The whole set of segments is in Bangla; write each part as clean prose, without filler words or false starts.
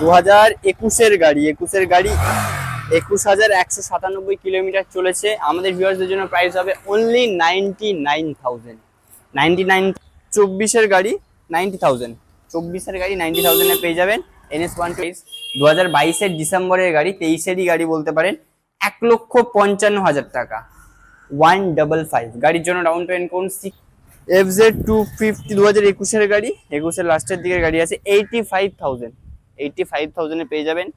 2021-এর গাড়ি, 21,197 কিলোমিটার চলেছে। আমাদের ভিউয়ার্সদের জন্য প্রাইস হবে অনলি 99,000। 99। 24-এর গাড়ি 90,000, 24-এর গাড়ি 90,000-এ পেয়ে যাবেন। NS120 2022-এর ডিসেম্বরের গাড়ি, 23-এরই গাড়ি বলতে পারেন। 1,55,000 টাকা, 155। গাড়ির জন্য ডাউন পেমেন্ট করুন। FZ250 2021-এর গাড়ি, 21-এর লাস্টের দিকের গাড়ি আছে। 85,000-এ পেয়ে যাবেন।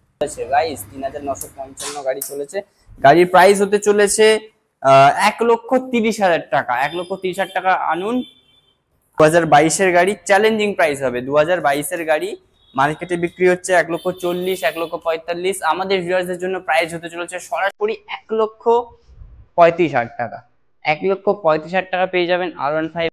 গাইস 3,955 গাড়ি চলেছে। গাড়ির প্রাইস হতে চলেছে 1,30,000 টাকা। 1,30,000 টাকা আনুন। 2022-এর গাড়ি চ্যালেঞ্জিং প্রাইস হবে। 2022-এর গাড়ি মার্কেটে বিক্রি হচ্ছে 1,40,000, 1,45,000। আমাদের ভিউয়ারদের জন্য প্রাইস হতে চলেছে সরাসরি 1,35,000 টাকা। 1,35,000 টাকা পেয়ে যাবেন R15।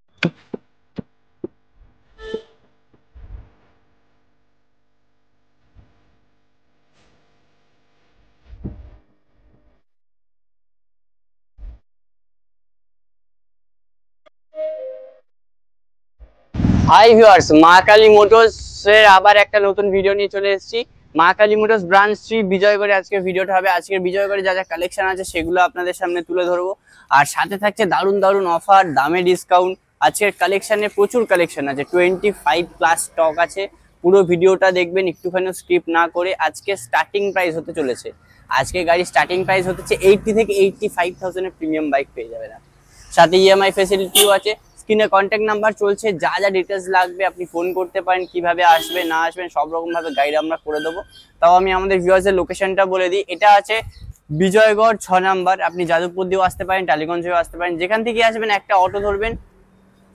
হাই ভিউয়ার্স, মা কালী মোটরসের আবার একটা নতুন ভিডিও নিয়ে চলে এসেছি। মা কালী মোটরস ব্রাঞ্চ 3 বিজয়গড়ে আজকের ভিডিওটা হবে। আজকের বিজয়গড়ে যা যা কালেকশন আছে সেগুলো আপনাদের সামনে তুলে ধরবো। আর সাথে থাকছে দারুণ দারুণ অফার, দামে ডিসকাউন্ট। আজকের কালেকশনে প্রচুর কালেকশন আছে, 25+ স্টক আছে। পুরো ভিডিওটা দেখবেন, একটুখানি স্কিপ না করে। আজকে স্টার্টিং প্রাইস হতে চলেছে, আজকে গাড়ির স্টার্টিং প্রাইস হচ্ছে 80 থেকে 85,000 প্রিমিয়াম বাইক পেয়ে যাবেন। সাথে EMI ফেসিলিটিও আছে। স্ক্রিনে কন্ট্যাক্ট নাম্বার চলছে, যা যা ডিটেলস লাগবে আপনি ফোন করতে পারেন। কিভাবে আসবে না আসবেন সব রকম ভাবে গাইড আমরা করে দেবো। তাও আমি আমাদের ভিউয়ার্সের লোকেশনটা বলে দিই। এটা আছে বিজয়গড় 6 নাম্বার। আপনি যাদবপুর দিয়েও আসতে পারেন, টালিগঞ্জ হয়েও আসতে পারেন। যেখান থেকে আসবেন একটা অটো ধরবেন,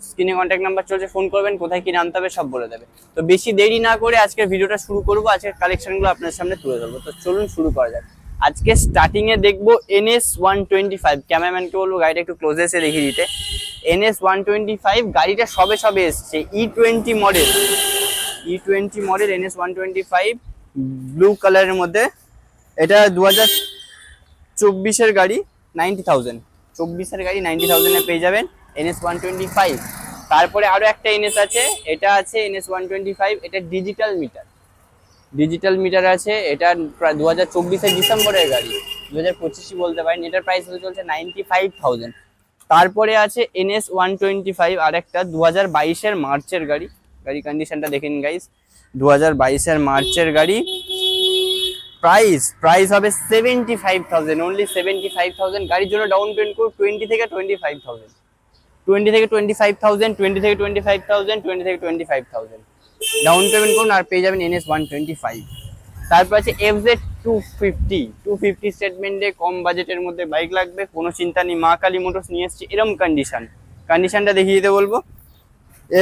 স্ক্রিনে কন্ট্যাক্ট নাম্বার চলছে, ফোন করবেন, কোথায় কি নামতে হবে সব বলে দেবে। তো বেশি দেরি না করে আজকের ভিডিওটা শুরু করবো। আজকের কালেকশনগুলো আপনার সামনে তুলে ধরবো। তো চলুন শুরু করা যাক। আজকে স্টার্টিং এ দেখবো NS125। ক্যামেরাম্যানকে বলবো গাড়িটা একটু ক্লোজে এসে দেখিয়ে দিতে। NS125 গাড়িটা সবে সবে এসছে, E20 model. E20 model NS125 blue কালারের মধ্যে। এটা 2024-এর গাড়ি, 90,000। 24-এর গাড়ি 90,000-এ পেয়ে যাবেন NS125। তারপরে আরো একটা NS আছে, এটা আছে NS125। এটা ডিজিটাল মিটার আছে। এটা 2024-এর ডিসেম্বরের গাড়ি, 2025 বলতে পারেন। এটার প্রাইস হতে চলছে 95,000। তারপরে আছে NS125 আর একটা 2022-এর মার্চের গাড়ি। গাড়ি কন্ডিশনটা দেখেন গাইস, 2022-এর মার্চের গাড়ি। প্রাইস হবে 75,000, অনলি 75,000। গাড়ির জন্য ডাউন পেমেন্ট করুন 20 থেকে 25,000, 20 থেকে 25,000, 20 থেকে 25,000, 20 থেকে 25,000 ডাউন পেমেন্ট করুন আর পেয়ে যাবেন NS125। তারপর আছে FZ250 স্টেটমেন্টে কম বাজেটের মধ্যে বাইক লাগবে, কোনো চিন্তা নেই, মা কালী মোটরস নিয়ে এসেছি এরকম কন্ডিশনটা দেখিয়ে দিতে বলবো।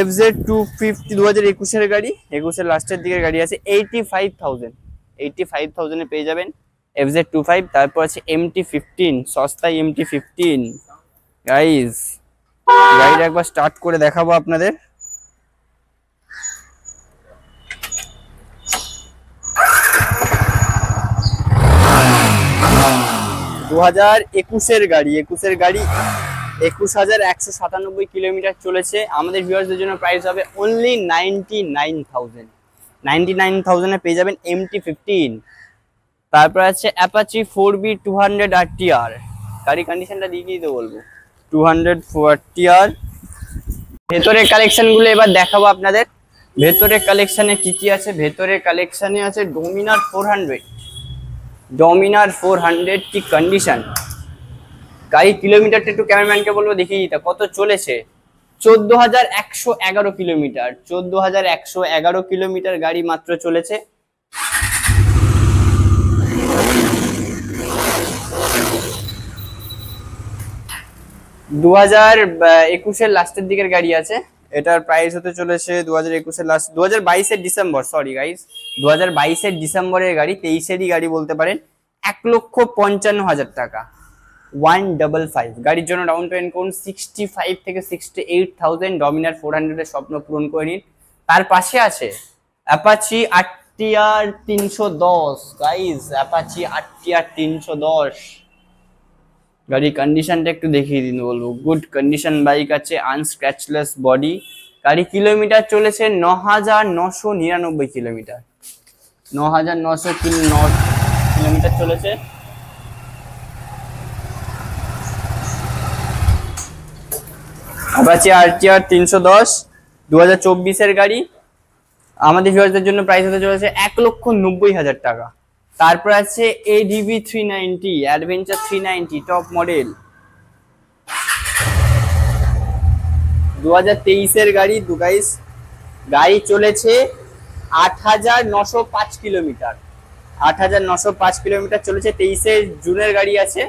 FZ250 2021-এর গাড়ি, 21-এর লাস্টের দিকের গাড়ি আছে। 85,000-এ পেয়ে যাবেন FZ25। তারপর আছে MT15, সস্তায় MT15। গাইস গাড়িটা একবার স্টার্ট করে দেখাবো আপনাদের। দু 2021-এর গাড়ি, 21,197 কিলোমিটার চলেছে। আমাদের ভিউয়ার্সদের জন্য প্রাইস হবে অনলি 99,000। 99,000-এ পেয়ে যাবেন MT15। তারপর আছে অ্যাপাচি 4B 200 RTR। গাড়ি কন্ডিশনটা দেখিয়ে দিতে বলবো। 200 RTR। ভেতরের কালেকশনগুলো এবার দেখাবো আপনাদের। ভেতরের কালেকশনে কি কি আছে? ভেতরের কালেকশনে আছে ডোমিনার 400। কি কন্ডিশন! গাড়ি কিলোমিটারটা একটু ক্যামেরাম্যানকে বলবো দেখিয়ে দিতে কত চলেছে। 14,111 কিলোমিটার। 14,111 কিলোমিটার গাড়ি মাত্র চলেছে। দু 2021-এর লাস্টের দিকের গাড়ি আছে। এটার প্রাইস হতে চলেছে 2021-এর লাস্ট, 2022-এর ডিসেম্বর, সরি গাইস, 2022-এর ডিসেম্বরের গাড়ি, 23-এরই গাড়ি বলতে পারেন। 1,55,000 টাকা, 155। গাড়ির জন্য ডাউন পেমেন্ট করুন 65 থেকে 68,000। ডমিনার 400-এর স্বপ্ন পূরণ করে নিন। তার পাশে আছে Apache RTR 310। Guys Apache RTR 310 গাড়ি কন্ডিশনটা একটু দেখিয়ে দিন বলবো। গুড কন্ডিশন বাইক আছে, আনস্ক্র্যাচলেস বডি। গাড়ি কিলোমিটার চলেছে 9,999 কিলোমিটার। 9,900 কিলোমিটার চলেছে। অ্যাপাচি আরটিআর 310 2024 গাড়ি, আমাদের ভিউয়ারদের জন্য প্রাইস হতে চলেছে 1,90,000 টাকা। তারপর আছে ADV 390 অ্যাডভেঞ্চার 390 টপ মডেল, 2023 গাড়ি। গাইস গাড়ি চলেছে 8,905 কিলোমিটার, 8,905 কিলোমিটার চলেছে। 23 জুনের গাড়ি আছে।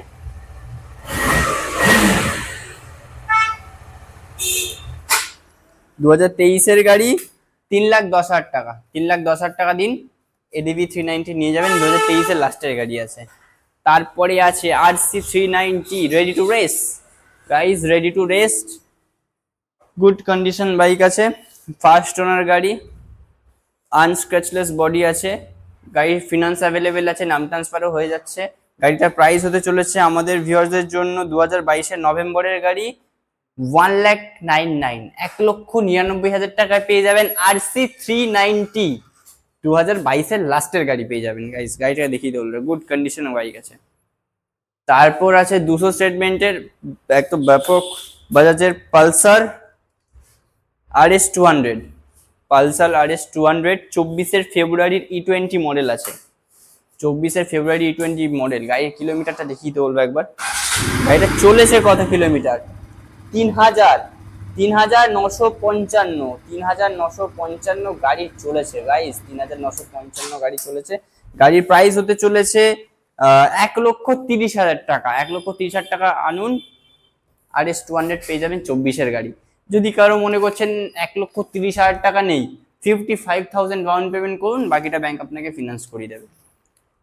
দু 2023 গাড়ি, 3,10,000 টাকা, 3,10,000 টাকা দিন, ADV 390 নিয়ে যাবেন। 2023 লাস্টের গাড়ি আছে। তারপরে আছে RC 390 ready to race. Guys ready to rest, good condition bike আছে, ফার্স্ট ওনার গাড়ি, আনস্ক্র্যাচলেস বডি আছে। গাড়ির ফিনান্স অ্যাভেলেবেল আছে, নাম ট্রান্সফারও হয়ে যাচ্ছে। গাড়িটার প্রাইস হতে চলেছে আমাদের ভিউয়ারদের জন্য 2022 নভেম্বরের গাড়ি 1,99,000, 1,99,000 টাকায় পেয়ে যাবেন RC 390। 2022 লাস্টের গাড়ি পেয়ে যাবেন। গাইস গাড়িটা দেখিয়ে দিল, গুড কন্ডিশনে বাইক আছে। তারপর আছে 200 সেগমেন্টের একদম ব্যাপক বাজাজের পালসার RS 200, পালসার RS 200 24 ফেব্রুয়ারির E20 মডেল আছে, 24 ফেব্রুয়ারি E20 মডেল। গাড়ির কিলোমিটারটা দেখিয়ে তো বলবো একবার। গাড়িটা চলেছে কত কিলোমিটার? 3,955, 3,955 গাড়ি চলেছে গাইস, 3,955 গাড়ি চলেছে। গাড়ির প্রাইস হতে চলেছে 1,30,000 টাকা, 1,30,000 টাকা আনুন, RS 200 পেয়ে যাবেন 24 গাড়ি। যদি কারো মনে করছেন 1,30,000 টাকা নেই, 55,000 ডাউন পেমেন্ট করুন, বাকিটা ব্যাংক আপনাকে ফিনান্স করে দেবে।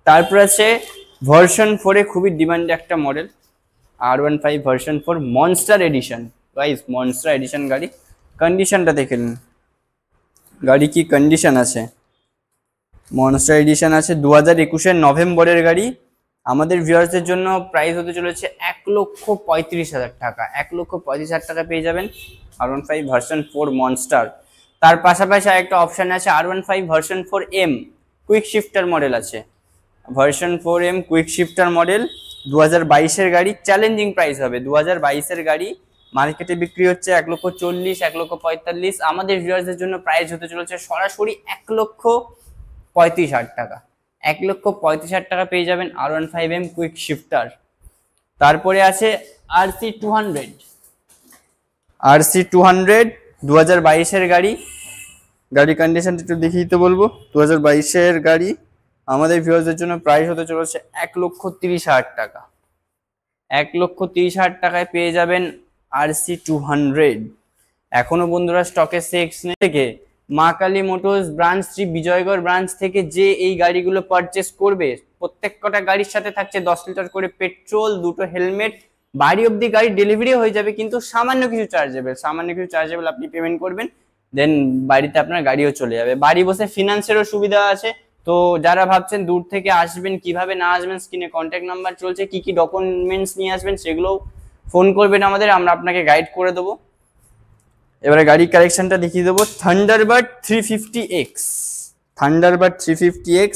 তারপর আছে ভার্সন 4 খুবই ডিমান্ডে একটা model, R15 version 4 monster edition. Guys monster edition গাড়ি, কন্ডিশনটা দেখে নিন গাড়ি কি কন্ডিশন আছে। মনস্টার এডিশন আছে, 2021 নভেম্বরের গাড়ি। আমাদের ভিউয়ার্সদের জন্য প্রাইস হতে চলেছে 1,35,000 টাকা, 1,35,000 টাকা পেয়ে যাবেন R15 ভার্সন 4 মনস্টার। তার পাশাপাশি আরেকটা অপশন আছে R15 version 4M quick shifter model আছে, version 4M quick shifter model, 2022 গাড়ি। চ্যালেঞ্জিং প্রাইস হবে, 2022 গাড়ি, মার্কেটে বিক্রি হচ্ছে 1,40,000, 1,45,000। আমাদের ভিউয়ার্সদের জন্য প্রাইস হতে চলেছে সরাসরি 1,35,000 টাকা, 1,35,000 টাকা পেয়ে যাবেন R15M কুইক শিফটার। তারপরে আছে RC 200, RC 200 2022 গাড়ি। গাড়ি কন্ডিশনটা একটু দেখিয়ে দিতে বলবো। 2022 গাড়ি, আমাদের ভিউয়ারদের জন্য প্রাইস হতে চলেছে 1,30,000 টাকা, 1,30,000 টাকায় পেয়ে যাবেন RC 200। এখনো বন্ধুরা স্টকে সেক্স থেকে মা Kali motors branch 3 Bijaygarh branch থেকে যে এই গাড়িগুলো পারচেস করবে, প্রত্যেক কটা গাড়ির সাথে থাকছে 10 লিটার করে পেট্রোল, 2টো হেলমেট, বাড়ি অবধি গাড়ি ডেলিভারি হয়ে যাবে, কিন্তু সামান্য কিছু চার্জেবল আপনি পেমেন্ট করবেন, দেন বাড়িতে আপনার গাড়িও চলে যাবে। বাড়ি বসে ফিনান্সেরও সুবিধা আছে। তো যারা ভাবছেন দূর থেকে আসবেন, কিভাবে না আসবেন, স্ক্রিনে কন্ট্যাক্ট নাম্বার চলছে, কি কি ডকুমেন্টস নিয়ে আসবেন সেগুলো ফোন করবেন আমাদের, আমরা আপনাকে গাইড করে দেবো। এবারে গাড়ির কালেকশনটা দেখিয়ে দেবো। থান্ডারবার্ড 350X, থান্ডারবার্ড 350X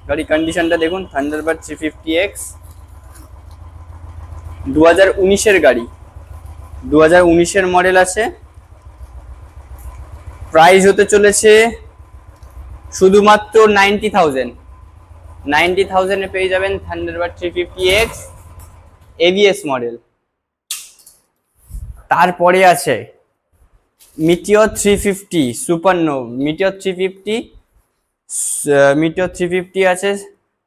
গাড়ি কন্ডিশনটা দেখুন। থান্ডারবার্ড 350X 2019 গাড়ি, 2019 মডেল আছে। প্রাইস হতে চলেছে শুধুমাত্র 90,000, 90,000 এ পেয়ে যাবেন থান্ডারবার্ড 350X ABS মডেল। তারপরে আছে মিটিওর 350 সুপারনোভ, মিটিওর 350 আছে।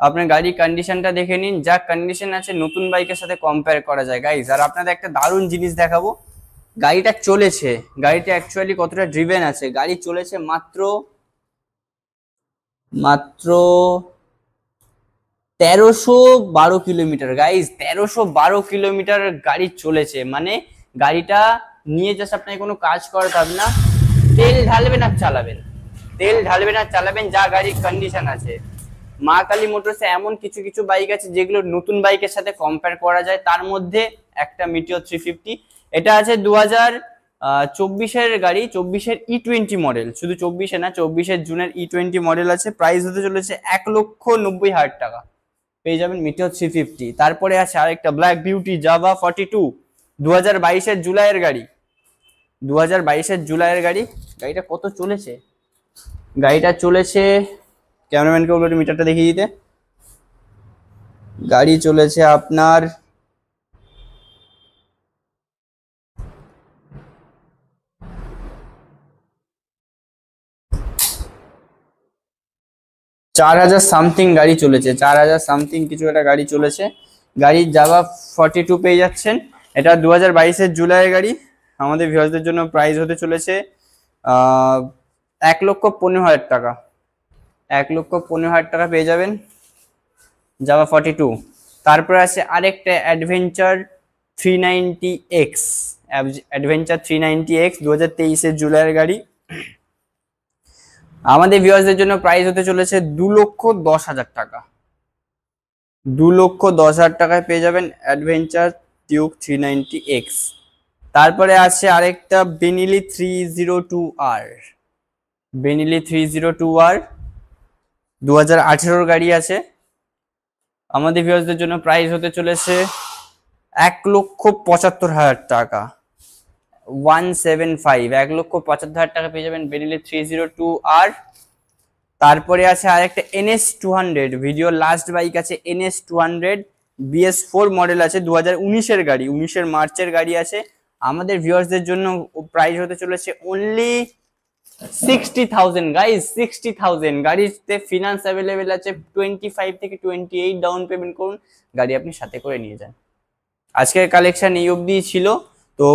আপনার গাড়ির কন্ডিশনটা দেখে নিন, যা কন্ডিশন আছে নতুন বাইকের সাথে কম্পেয়ার করা যায় গাইজ। আর আপনাদের একটা দারুণ জিনিস দেখাবো, গাড়িটা চলেছে, গাড়িটা অ্যাকচুয়ালি কতটা ড্রিভেন আছে। গাড়ি চলেছে মাত্র 1312 কিলোমিটার গাইজ, 1312 কিলোমিটার গাড়ি চলেছে। মানে গাড়িটা নিয়ে জাস্ট আপনাকে কোনো কাজ করতে হবে না, তেল ঢালবেন আর চালাবেন, তেল ঢালবেন আর চালাবেন, যা গাড়ির কন্ডিশন আছে। মা কালী মোটরসে এমন কিছু কিছু বাইক আছে যেগুলো নতুন বাইকের সাথে কম্পেয়ার করা যায়, তার মধ্যে একটা মিটিওর 350। এটা আছে 24-এর গাড়ি, 24-এর E20 মডেল, শুধু 24-এ না, 24-এর জুনের E20 মডেল আছে, প্রাইস হতে চলেছে 1,90,000 টাকা, পেয়ে যাবেন মিটিওর 350। তারপরে আছে আরেকটা ব্ল্যাক বিউটি জাভা 42, 2022-এর জুলাইয়ের গাড়ি, 2022-এর জুলাইয়ের গাড়ি। গাড়িটা কত চলেছে? গাড়িটা চলেছে, ক্যামেরাম্যানকে বলবো মিটারটা দেখিয়ে দিতে। গাড়ি চলেছে আপনার 4,000 সামথিং গাড়ি চলেছে, 4,000 সামথিং কিছু একটা গাড়ি চলেছে। গাড়ির জাভা 42 পেয়ে যাচ্ছেন। এটা 2022-এর জুলাইয়ের গাড়ি। আমাদের ভিউয়ার্সদের জন্য প্রাইস হতে চলেছে 1,15,000 টাকা, 1,15,000 টাকা পেয়ে যাবেন জাভা 42। তারপরে আছে আরেকটা অ্যাডভেঞ্চার 390X, অ্যাডভেঞ্চার 390X 2023-এর জুলাইয়ের গাড়ি। আমাদের ভিউয়ার্সদের জন্য প্রাইস হতে চলেছে 2,10,000 টাকা, 2,10,000 টাকায় পেয়ে যাবেন অ্যাডভেঞ্চার টিউক 390X। তারপরে আছে আরেকটা বেনিলি 302R, বেনিলি 302R 2018-এর গাড়ি আছে। আমাদের ভিউয়ার্সদের জন্য প্রাইস হতে চলেছে 1,75,000 টাকা, 175, 1,75,000 টাকা পেয়ে যাবেন বেনিলি 302R। তারপরে আছে আরেকটা NS 200, ভিডিও লাস্ট বাইক আছে NS 200 BS4 মডেল আছে, 2019-এর গাড়ি, 19-এর মার্চের গাড়ি আছে। আমাদের ভিউয়ার্সদের জন্য প্রাইস হতে চলেছে অনলি 60,000 গাইজ, 60,000। গাড়িতে ফিনান্স অ্যাভেলেবেল আছে, 25 থেকে 28 ডাউন পেমেন্ট করুন, গাড়ি আপনি সাথে করে নিয়ে যান। আজকের কালেকশন এই অবধি ছিল। তো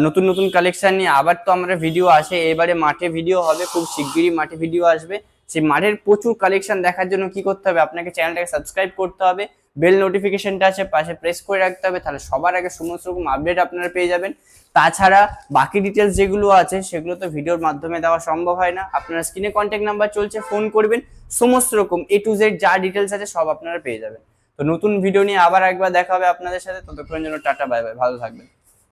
নতুন নতুন কালেকশন নিয়ে আবার তো আমরা ভিডিও আসে, এবারে মাঠে ভিডিও হবে, খুব শিগগিরই মাঠে ভিডিও আসবে। সেই মাঠের প্রচুর কালেকশন দেখার জন্য কি করতে হবে, আপনাকে চ্যানেলটাকে সাবস্ক্রাইব করতে হবে, বেল নোটিফিকেশনটা আছে পাশে প্রেস করে রাখতে হবে, তাহলে সবার আগে সমস্ত রকম আপডেট আপনারা পেয়ে যাবেন। তাছাড়া বাকি ডিটেলস যেগুলো আছে সেগুলো তো ভিডিওর মাধ্যমে দেওয়া সম্ভব হয় না, আপনারা স্ক্রিনে কন্ট্যাক্ট নাম্বার চলছে, ফোন করবেন, সমস্ত রকম A to Z যা ডিটেলস আছে সব আপনারা পেয়ে যাবেন। তো নতুন ভিডিও নিয়ে আবার একবার দেখা হবে আপনাদের সাথে, ততক্ষণের জন্য টাটা বাই বাই, ভালো থাকবেন।